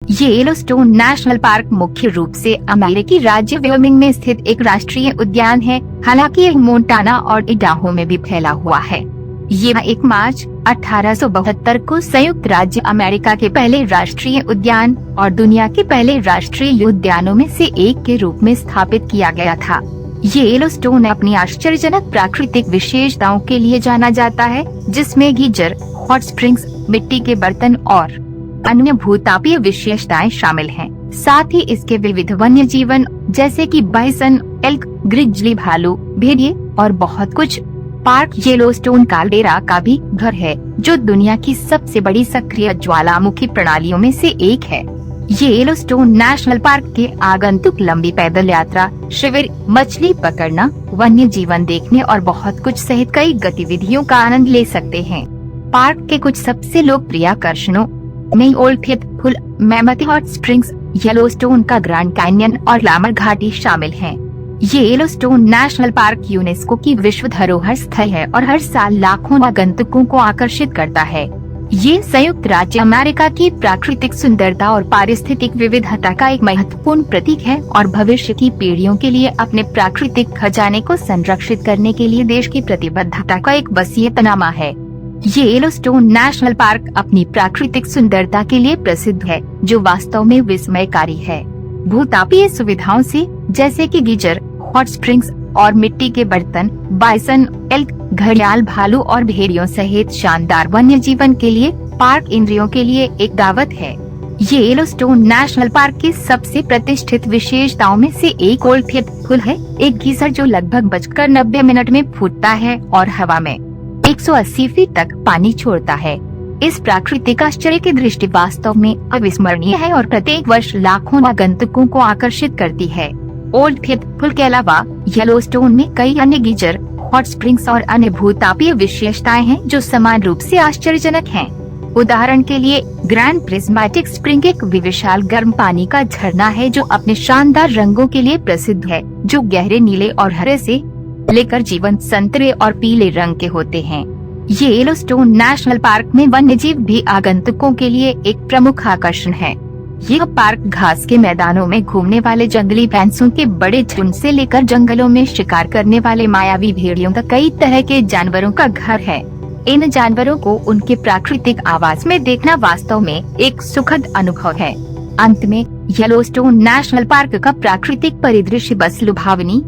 ये Yellowstone national park मुख्य रूप से अमेरिकी राज्य वायोमिंग में स्थित एक राष्ट्रीय उद्यान है। हालांकि यह मोंटाना और इडाहो में भी फैला हुआ है। ये 1 मार्च 1872 को संयुक्त राज्य अमेरिका के पहले राष्ट्रीय उद्यान और दुनिया के पहले राष्ट्रीय उद्यानों में से एक के रूप में स्थापित किया गया था। ये येलोस्टोन अपनी आश्चर्यजनक प्राकृतिक विशेषताओं के लिए जाना जाता है, जिसमें गीजर, हॉट स्प्रिंग्स, मिट्टी के बर्तन और अन्य भूतापीय विशेषताएं शामिल हैं। साथ ही इसके विविध वन्य जीवन जैसे कि बाइसन, एल्क, ग्रिजली भालू, भेड़िए और बहुत कुछ। पार्क येलोस्टोन काल्डेरा का भी घर है, जो दुनिया की सबसे बड़ी सक्रिय ज्वालामुखी प्रणालियों में से एक है। ये येलोस्टोन नेशनल पार्क के आगंतुक लंबी पैदल यात्रा, शिविर, मछली पकड़ना, वन्य जीवन देखने और बहुत कुछ सहित कई गतिविधियों का आनंद ले सकते हैं। पार्क के कुछ सबसे लोकप्रिय आकर्षणों में old faithful, mammoth hot springs, Yellowstone का ग्रैंड कैन्यन और लामर घाटी शामिल हैं। ये येलोस्टोन नेशनल पार्क यूनेस्को की विश्व धरोहर स्थल है और हर साल लाखों आगंतुकों को आकर्षित करता है। ये संयुक्त राज्य अमेरिका की प्राकृतिक सुंदरता और पारिस्थितिक विविधता का एक महत्वपूर्ण प्रतीक है और भविष्य की पीढ़ियों के लिए अपने प्राकृतिक खजाने को संरक्षित करने के लिए देश की प्रतिबद्धता का एक वसीयतनामा है। ये येलोस्टोन नेशनल पार्क अपनी प्राकृतिक सुंदरता के लिए प्रसिद्ध है, जो वास्तव में विस्मयकारी है। भूतापीय सुविधाओं से जैसे कि गीजर, हॉट स्प्रिंग्स और मिट्टी के बर्तन, बाइसन, एल्क, घड़ियाल, भालू और भेड़ियों सहित शानदार वन्य जीवन के लिए पार्क इंद्रियों के लिए एक दावत है। ये येलोस्टोन नेशनल पार्क की सबसे प्रतिष्ठित विशेषताओं में से एक ओल्ड फेथफुल है, एक गीजर जो लगभग 90 में फूटता है और हवा में 180 फीट तक पानी छोड़ता है। इस प्राकृतिक आश्चर्य की दृष्टि वास्तव में अविस्मरणीय है और प्रत्येक वर्ष लाखों आगंतुकों को आकर्षित करती है। ओल्ड फेथफुल के अलावा येलोस्टोन में कई अन्य गीजर, हॉट स्प्रिंग्स और अन्य भूतापीय विशेषताएं हैं जो समान रूप से आश्चर्यजनक हैं। उदाहरण के लिए ग्रैंड प्रिज्मेटिक स्प्रिंग एक विशाल गर्म पानी का झरना है जो अपने शानदार रंगों के लिए प्रसिद्ध है, जो गहरे नीले और हरे से लेकर जीवंत संतरे और पीले रंग के होते हैं। ये येलोस्टोन नेशनल पार्क में वन्यजीव भी आगंतुकों के लिए एक प्रमुख आकर्षण है। यह पार्क घास के मैदानों में घूमने वाले जंगली भैंसों के बड़े झुंड से लेकर जंगलों में शिकार करने वाले मायावी भेड़ियों तक कई तरह के जानवरों का घर है। इन जानवरों को उनके प्राकृतिक आवास में देखना वास्तव में एक सुखद अनुभव है। अंत में येलोस्टोन नेशनल पार्क का प्राकृतिक परिदृश्य बस लुभावनी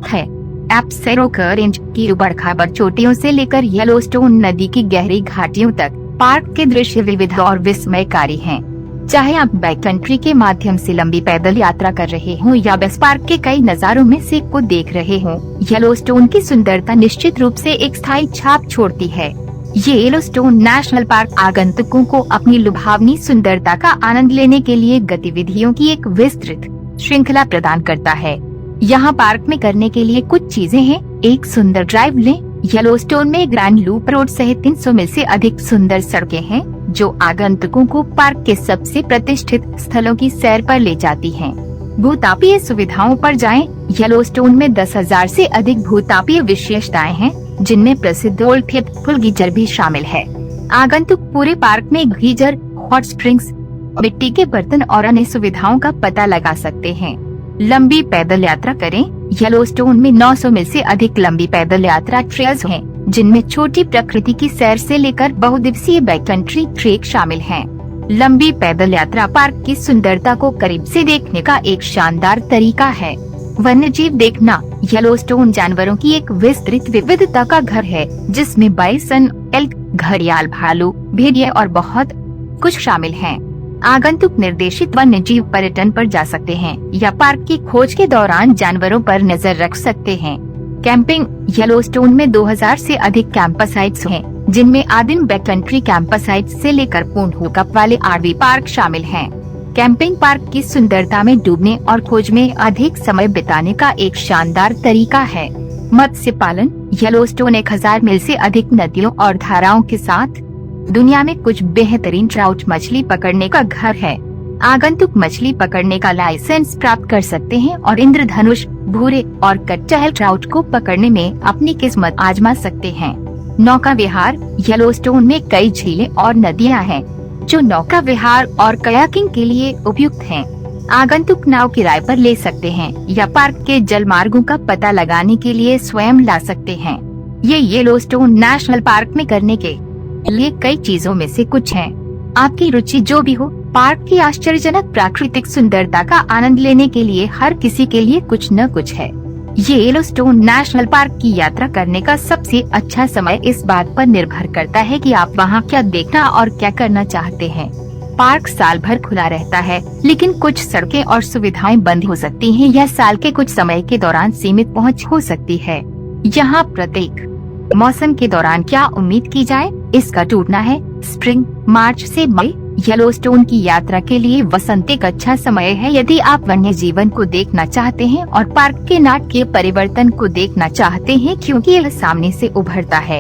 है। एब्सेरोकर रेंज की उबड़-खाबड़ चोटियों से लेकर येलोस्टोन नदी की गहरी घाटियों तक पार्क के दृश्य विविध और विस्मयकारी हैं। चाहे आप बैककंट्री के माध्यम से लंबी पैदल यात्रा कर रहे हों या बस पार्क के कई नज़ारों में से को देख रहे हों, येलोस्टोन की सुंदरता निश्चित रूप से एक स्थायी छाप छोड़ती है। ये येलोस्टोन नेशनल पार्क आगंतुकों को अपनी लुभावनी सुंदरता का आनंद लेने के लिए गतिविधियों की एक विस्तृत श्रृंखला प्रदान करता है। यहाँ पार्क में करने के लिए कुछ चीजें हैं। एक सुंदर ड्राइव लें। येलोस्टोन में ग्रैंड लूप रोड सहित 300 में से अधिक सुंदर सड़कें हैं, जो आगंतुकों को पार्क के सबसे प्रतिष्ठित स्थलों की सैर पर ले जाती हैं। भूतापीय सुविधाओं पर जाएं। येलोस्टोन में 10,000 से अधिक भूतापीय विशेषताएं हैं, जिनमें प्रसिद्ध ओल्ड फेथफुल गीजर भी शामिल है। आगंतुक पूरे पार्क में गीजर, हॉट स्प्रिंग्स, मिट्टी के बर्तन और अन्य सुविधाओं का पता लगा सकते हैं। लंबी पैदल यात्रा करें। येलोस्टोन में 900 में से अधिक लंबी पैदल यात्रा ट्रेल्स हैं, जिनमें छोटी प्रकृति की सैर से लेकर बहुदिवसीय बैककंट्री ट्रेक शामिल हैं। लंबी पैदल यात्रा पार्क की सुंदरता को करीब से देखने का एक शानदार तरीका है। वन्यजीव देखना। येलोस्टोन जानवरों की एक विस्तृत विविधता का घर है, जिसमें बाइसन, एल्क, घड़ियाल, भालू, भेड़िए और बहुत कुछ शामिल हैं। आगंतुक निर्देशित वन्यजीव पर्यटन पर जा सकते हैं या पार्क की खोज के दौरान जानवरों पर नजर रख सकते हैं। कैंपिंग। येलोस्टोन में 2000 से अधिक कैंपस साइट्स हैं, जिनमें आदिम बैककंट्री कैंपस साइट्स से लेकर पूर्ण हुकअप वाले आरवी पार्क शामिल हैं। कैंपिंग पार्क की सुंदरता में डूबने और खोज में अधिक समय बिताने का एक शानदार तरीका है। मत्स्य पालन। येलोस्टोन 1000 मील से अधिक नदियों और धाराओं के साथ दुनिया में कुछ बेहतरीन ट्राउट मछली पकड़ने का घर है। आगंतुक मछली पकड़ने का लाइसेंस प्राप्त कर सकते हैं और इंद्रधनुष, भूरे और कटहल ट्राउट को पकड़ने में अपनी किस्मत आजमा सकते हैं। नौका विहार। येलोस्टोन में कई झीलें और नदियां हैं, जो नौका विहार और कयाकिंग के लिए उपयुक्त हैं। आगंतुक नाव किराए पर ले सकते हैं या पार्क के जल मार्गों का पता लगाने के लिए स्वयं ला सकते हैं। ये येलोस्टोन नेशनल पार्क में करने के लिए कई चीजों में से कुछ हैं। आपकी रुचि जो भी हो, पार्क की आश्चर्यजनक प्राकृतिक सुंदरता का आनंद लेने के लिए हर किसी के लिए कुछ न कुछ है। येलोस्टोन नेशनल पार्क की यात्रा करने का सबसे अच्छा समय इस बात पर निर्भर करता है कि आप वहां क्या देखना और क्या करना चाहते हैं। पार्क साल भर खुला रहता है, लेकिन कुछ सड़कें और सुविधाएं बंद हो सकती हैं या साल के कुछ समय के दौरान सीमित पहुंच हो सकती है। यहाँ प्रत्येक मौसम के दौरान क्या उम्मीद की जाए, इसका टूटना है। स्प्रिंग मार्च से मई येलोस्टोन की यात्रा के लिए वसंत एक अच्छा समय है यदि आप वन्य जीवन को देखना चाहते हैं और पार्क के नाटकीय परिवर्तन को देखना चाहते हैं, क्योंकि यह सामने से उभरता है।